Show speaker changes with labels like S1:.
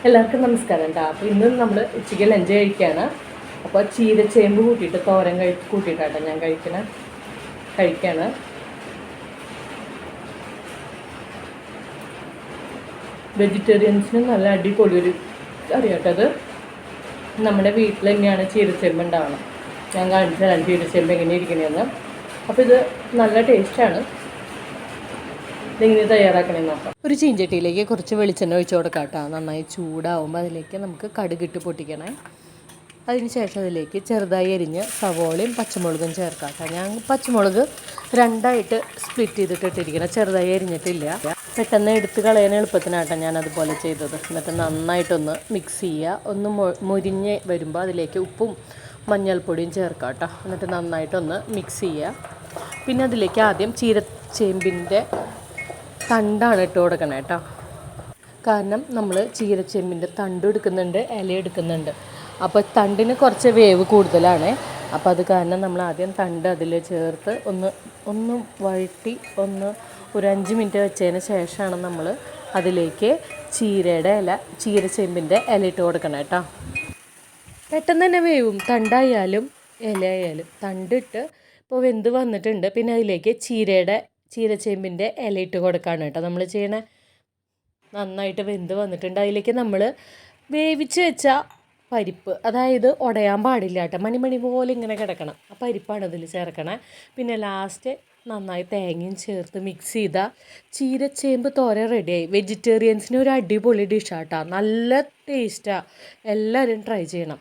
S1: എല്ലാവർക്കും നമസ്കാരം കേട്ടോ. അപ്പോൾ ഇന്ന് നമ്മൾ ഉച്ചയ്ക്ക് ലഞ്ച് കഴിക്കുകയാണ്. അപ്പോൾ ചീരച്ചേമ്പ് കൂട്ടിയിട്ട് തോരൻ കൂട്ടിയിട്ടാട്ടോ ഞാൻ കഴിക്കുകയാണ്. വെജിറ്റേറിയൻസിന് നല്ല അടിപൊളി ഒരു കറിയാട്ടത്. നമ്മുടെ വീട്ടിൽ തന്നെയാണ് ചീരച്ചേമ്പ് ഉണ്ടാവണം. ഞാൻ കാണിച്ചു തരാം ചീരച്ചേമ്പ് എങ്ങനെ ഇരിക്കണേന്ന്. അപ്പോൾ ഇത് നല്ല ടേസ്റ്റാണ്. ഇതെങ്ങനെ തയ്യാറാക്കണമെന്ന് നോക്കാം. ഒരു ചീഞ്ചട്ടിയിലേക്ക് കുറച്ച് വെളിച്ചെണ്ണ ഒഴിച്ച് കൊടുക്കാം കേട്ടോ. നന്നായി ചൂടാവുമ്പോൾ അതിലേക്ക് നമുക്ക് കടുകിട്ട് പൊട്ടിക്കണേ. അതിനുശേഷം അതിലേക്ക് ചെറുതായി എരിഞ്ഞ് സവോളയും പച്ചമുളകും ചേർക്കാം കേട്ടോ. ഞാൻ പച്ചമുളക് രണ്ടായിട്ട് സ്പ്ലിറ്റ് ചെയ്തിട്ട് ഇട്ടിരിക്കണം, ചെറുതായി എരിഞ്ഞിട്ടില്ല. പെട്ടെന്ന് എടുത്ത് കളയാൻ എളുപ്പത്തിനാട്ടോ ഞാൻ അതുപോലെ ചെയ്തത്. എന്നിട്ട് നന്നായിട്ടൊന്ന് മിക്സ് ചെയ്യുക. ഒന്ന് മുരിഞ്ഞ് വരുമ്പോൾ അതിലേക്ക് ഉപ്പും മഞ്ഞൾപ്പൊടിയും ചേർക്കാം കേട്ടോ. എന്നിട്ട് നന്നായിട്ടൊന്ന് മിക്സ് ചെയ്യുക. പിന്നെ അതിലേക്ക് ആദ്യം ചീരച്ചേമ്പിൻ്റെ തണ്ടാണ് ഇട്ട് കൊടുക്കണം കേട്ടോ. കാരണം നമ്മൾ ചീരച്ചേമ്പിൻ്റെ തണ്ട് എടുക്കുന്നുണ്ട്, ഇല എടുക്കുന്നുണ്ട്. അപ്പോൾ തണ്ടിന് കുറച്ച് വേവ് കൂടുതലാണ്. അപ്പോൾ അത് കാരണം നമ്മൾ ആദ്യം തണ്ട് അതിൽ ചേർത്ത് ഒന്ന് വഴറ്റി ഒരു 5 മിനിറ്റ് വെച്ചതിന് ശേഷമാണ് നമ്മൾ അതിലേക്ക് ചീരച്ചേമ്പിൻ്റെ ഇല ഇട്ട് കൊടുക്കണം കേട്ടോ. പെട്ടെന്ന് തന്നെ വേവും. തണ്ടായാലും ഇലയായാലും തണ്ടിട്ട് ഇപ്പോൾ വെന്ത് വന്നിട്ടുണ്ട്. പിന്നെ അതിലേക്ക് ചീരച്ചേമ്പിൻ്റെ ഇല ഇട്ട് കൊടുക്കുകയാണ് കേട്ടോ നമ്മൾ ചെയ്യണേ. നന്നായിട്ട് വെന്ത് വന്നിട്ടുണ്ട്. അതിലേക്ക് നമ്മൾ വേവിച്ച് വെച്ച പരിപ്പ്, അതായത് ഉടയാൻ പാടില്ല കേട്ടോ, മണി പോലെ ഇങ്ങനെ കിടക്കണം. ആ പരിപ്പാണ് ഇതിൽ ചേർക്കണേ. പിന്നെ ലാസ്റ്റ് നന്നായി തേങ്ങയും ചേർത്ത് മിക്സ് ചെയ്താൽ ചീരച്ചേമ്പ് തോരൻ റെഡിയായി. വെജിറ്റേറിയൻസിന് ഒരു അടിപൊളി ഡിഷാട്ടോ. നല്ല ടേസ്റ്റാണ്. എല്ലാവരും ട്രൈ ചെയ്യണം.